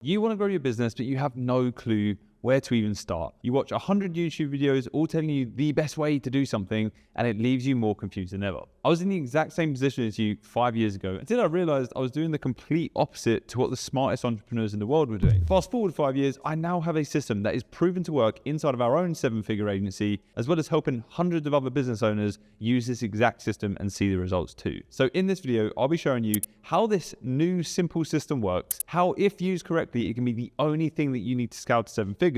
You want to grow your business, but you have no clue where to even start. You watch 100 YouTube videos all telling you the best way to do something, and it leaves you more confused than ever. I was in the exact same position as you 5 years ago until I realized I was doing the complete opposite to what the smartest entrepreneurs in the world were doing. Fast forward 5 years, I now have a system that is proven to work inside of our own 7-figure agency, as well as helping hundreds of other business owners use this exact system and see the results too. So in this video, I'll be showing you how this new simple system works, how if used correctly, it can be the only thing that you need to scale to 7 figures,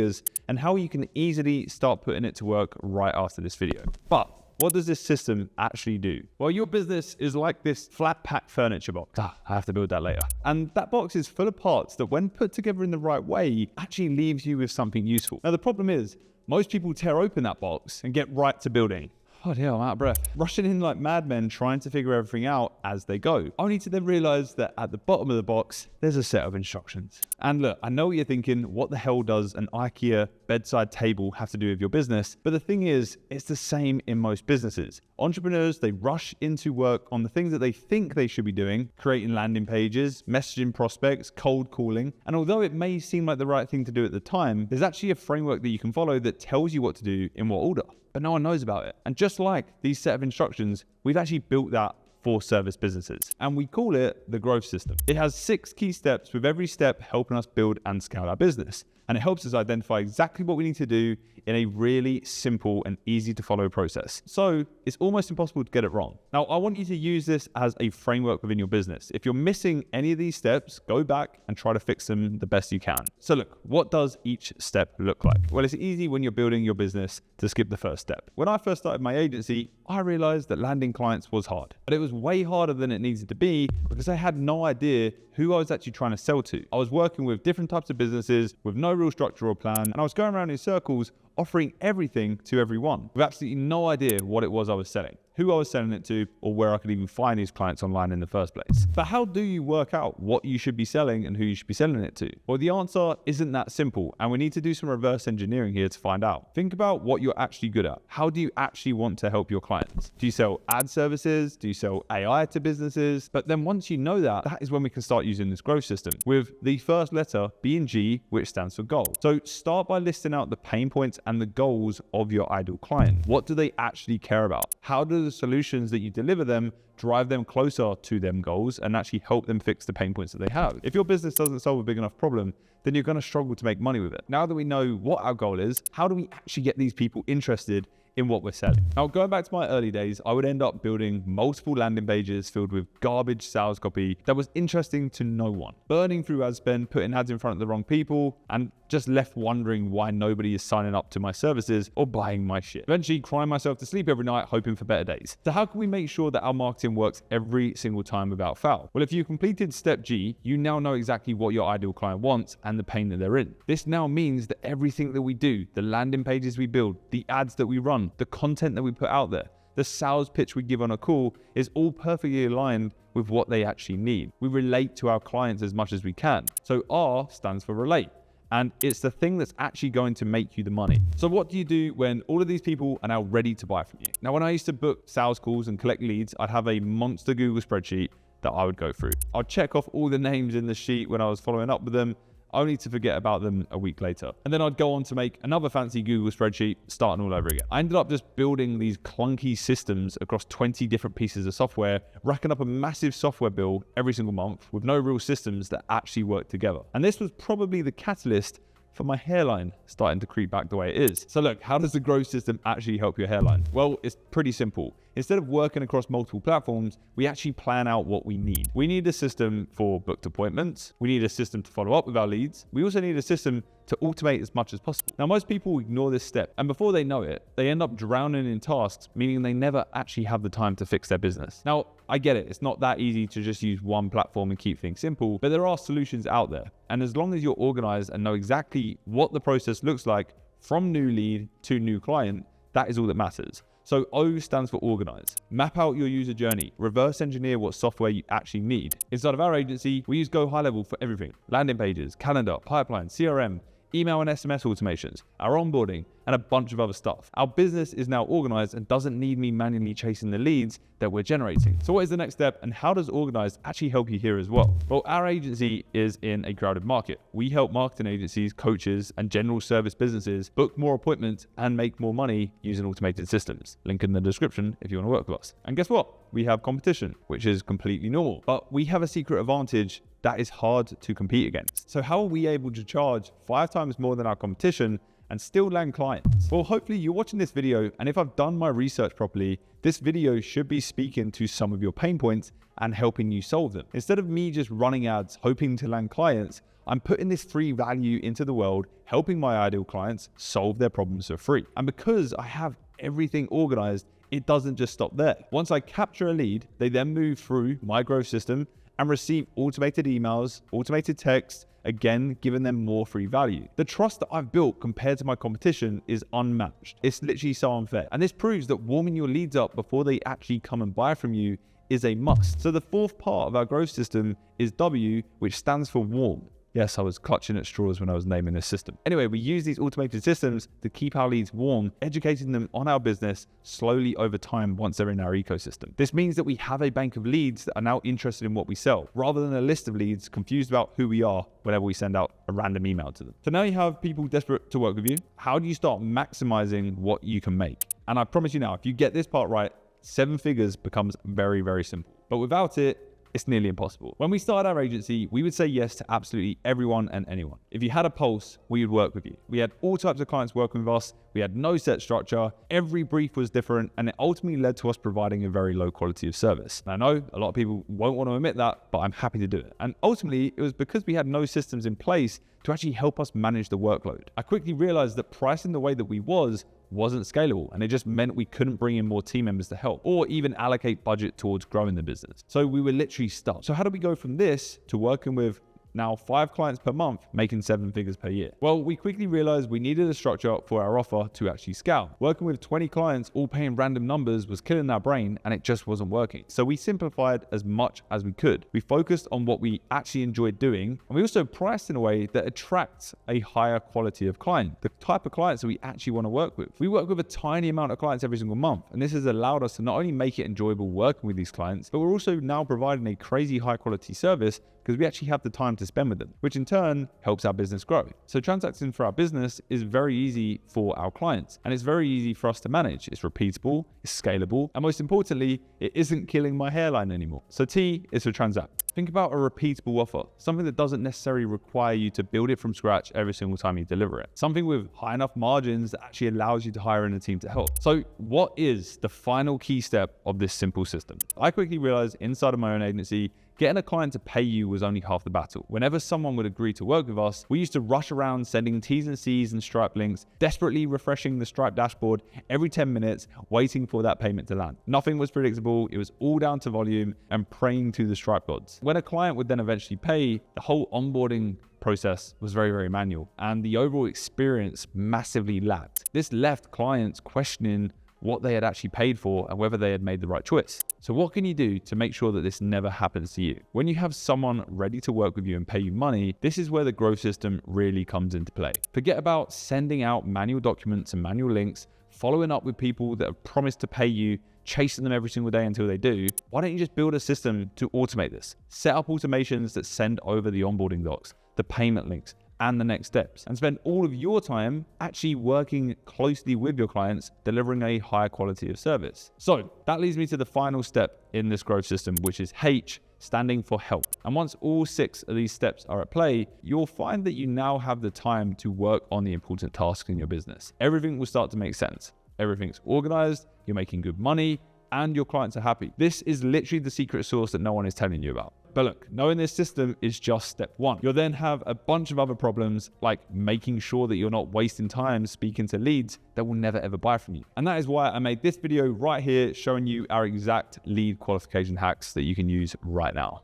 and how you can easily start putting it to work right after this video. But what does this system actually do? Well, your business is like this flat pack furniture box. I have to build that later. And that box is full of parts that when put together in the right way, actually leaves you with something useful. Now, the problem is most people tear open that box and get right to building. Oh dear, I'm out of breath. Rushing in like madmen trying to figure everything out as they go, only to then realize that at the bottom of the box, there's a set of instructions. And look, I know what you're thinking, what the hell does an IKEA bedside table have to do with your business? But the thing is, it's the same in most businesses. Entrepreneurs, they rush into work on the things that they think they should be doing, creating landing pages, messaging prospects, cold calling. And although it may seem like the right thing to do at the time, there's actually a framework that you can follow that tells you what to do in what order. But no one knows about it. And just like these set of instructions, we've actually built that for service businesses. And we call it the growth system. It has 6 key steps, with every step helping us build and scale our business. And it helps us identify exactly what we need to do in a really simple and easy to follow process. So it's almost impossible to get it wrong. Now, I want you to use this as a framework within your business. If you're missing any of these steps, go back and try to fix them the best you can. So look, what does each step look like? Well, it's easy when you're building your business to skip the first step. When I first started my agency, I realized that landing clients was hard, but it was way harder than it needed to be because I had no idea who I was actually trying to sell to. I was working with different types of businesses with no real structure or plan, and I was going around in circles offering everything to everyone with absolutely no idea what it was I was selling, who I was selling it to, or where I could even find these clients online in the first place. But how do you work out what you should be selling and who you should be selling it to? Well, the answer isn't that simple, and we need to do some reverse engineering here to find out. Think about what you're actually good at. How do you actually want to help your clients? Do you sell ad services? Do you sell AI to businesses? But then once you know that, that is when we can start using this growth system, with the first letter being G, which stands for goal. So start by listing out the pain points and the goals of your ideal client. What do they actually care about? How do the solutions that you deliver them drive them closer to them goals and actually help them fix the pain points that they have? If your business doesn't solve a big enough problem, then you're going to struggle to make money with it. Now that we know what our goal is, how do we actually get these people interested in what we're selling? Now, going back to my early days, I would end up building multiple landing pages filled with garbage sales copy that was interesting to no one, burning through ad spend, putting ads in front of the wrong people, and just left wondering why nobody is signing up to my services or buying my shit. Eventually crying myself to sleep every night, hoping for better days. So how can we make sure that our marketing works every single time without fail? Well, if you completed step G, you now know exactly what your ideal client wants and the pain that they're in. This now means that everything that we do, the landing pages we build, the ads that we run, the content that we put out there, the sales pitch we give on a call is all perfectly aligned with what they actually need. We relate to our clients as much as we can. So R stands for relate. And it's the thing that's actually going to make you the money. So what do you do when all of these people are now ready to buy from you? Now, when I used to book sales calls and collect leads, I'd have a monster Google spreadsheet that I would go through. I'd check off all the names in the sheet when I was following up with them, only to forget about them a week later. And then I'd go on to make another fancy Google spreadsheet, starting all over again. I ended up just building these clunky systems across 20 different pieces of software, racking up a massive software bill every single month with no real systems that actually work together. And this was probably the catalyst for my hairline starting to creep back the way it is. So look, how does the growth system actually help your hairline? Well, it's pretty simple. Instead of working across multiple platforms, we actually plan out what we need. We need a system for booked appointments. We need a system to follow up with our leads. We also need a system to automate as much as possible. Now, most people ignore this step, and before they know it, they end up drowning in tasks, meaning they never actually have the time to fix their business. Now, I get it. It's not that easy to just use one platform and keep things simple, but there are solutions out there. And as long as you're organized and know exactly what the process looks like from new lead to new client, that is all that matters. So O stands for organize. Map out your user journey. Reverse engineer what software you actually need. Inside of our agency, we use Go High Level for everything. Landing pages, calendar, pipeline, CRM, email and SMS automations, our onboarding, and a bunch of other stuff. Our business is now organized and doesn't need me manually chasing the leads that we're generating. So what is the next step, and how does organized actually help you here as well? Well, our agency is in a crowded market. We help marketing agencies, coaches, and general service businesses book more appointments and make more money using automated systems. Link in the description if you want to work with us. And guess what? We have competition, which is completely normal, but we have a secret advantage that is hard to compete against. So how are we able to charge 5 times more than our competition and still land clients? Well, hopefully you're watching this video, and if I've done my research properly, this video should be speaking to some of your pain points and helping you solve them. Instead of me just running ads hoping to land clients, I'm putting this free value into the world, helping my ideal clients solve their problems for free. And because I have everything organized, it doesn't just stop there. Once I capture a lead, they then move through my growth system and receive automated emails, automated text, again, giving them more free value. The trust that I've built compared to my competition is unmatched. It's literally so unfair. And this proves that warming your leads up before they actually come and buy from you is a must. So the fourth part of our growth system is W, which stands for warm. Yes, I was clutching at straws when I was naming this system. Anyway, we use these automated systems to keep our leads warm, educating them on our business slowly over time once they're in our ecosystem. This means that we have a bank of leads that are now interested in what we sell, rather than a list of leads confused about who we are whenever we send out a random email to them. So now you have people desperate to work with you. How do you start maximizing what you can make? And I promise you now, if you get this part right, 7 figures becomes very, very simple. But without it, it's nearly impossible. When we started our agency, we would say yes to absolutely everyone and anyone. If you had a pulse, we would work with you. We had all types of clients working with us. We had no set structure. Every brief was different, and it ultimately led to us providing a very low quality of service. And I know a lot of people won't want to admit that, but I'm happy to do it. And ultimately, it was because we had no systems in place to actually help us manage the workload. I quickly realized that pricing the way that we wasn't scalable, and it just meant we couldn't bring in more team members to help or even allocate budget towards growing the business. So we were literally stuck. So how do we go from this to working with now 5 clients per month, making 7 figures per year? Well, we quickly realized we needed a structure for our offer to actually scale. Working with 20 clients, all paying random numbers, was killing our brain, and it just wasn't working. So we simplified as much as we could. We focused on what we actually enjoyed doing, and we also priced in a way that attracts a higher quality of client, the type of clients that we actually want to work with. We work with a tiny amount of clients every single month, and this has allowed us to not only make it enjoyable working with these clients, but we're also now providing a crazy high quality service because we actually have the time to spend with them, which in turn helps our business grow. So transacting for our business is very easy for our clients, and it's very easy for us to manage. It's repeatable, it's scalable, and most importantly, it isn't killing my hairline anymore. So T is for transact. Think about a repeatable offer, something that doesn't necessarily require you to build it from scratch every single time you deliver it. Something with high enough margins that actually allows you to hire in a team to help. So what is the final key step of this simple system? I quickly realized inside of my own agency, getting a client to pay you was only half the battle. Whenever someone would agree to work with us, we used to rush around sending T's and C's and Stripe links, desperately refreshing the Stripe dashboard every 10 minutes, waiting for that payment to land. Nothing was predictable. It was all down to volume and praying to the Stripe gods. When a client would then eventually pay, the whole onboarding process was very, very manual, and the overall experience massively lacked. This left clients questioning what they had actually paid for and whether they had made the right choice. So what can you do to make sure that this never happens to you? When you have someone ready to work with you and pay you money, this is where the growth system really comes into play. Forget about sending out manual documents and manual links, following up with people that have promised to pay you, chasing them every single day until they do. Why don't you just build a system to automate this? Set up automations that send over the onboarding docs, the payment links, and the next steps, and spend all of your time actually working closely with your clients, delivering a higher quality of service. So that leads me to the final step in this growth system, which is H, standing for help. And once all 6 of these steps are at play, you'll find that you now have the time to work on the important tasks in your business. Everything will start to make sense. Everything's organized, you're making good money, and your clients are happy. This is literally the secret sauce that no one is telling you about. But look, knowing this system is just step 1. You'll then have a bunch of other problems, like making sure that you're not wasting time speaking to leads that will never ever buy from you. And that is why I made this video right here showing you our exact lead qualification hacks that you can use right now.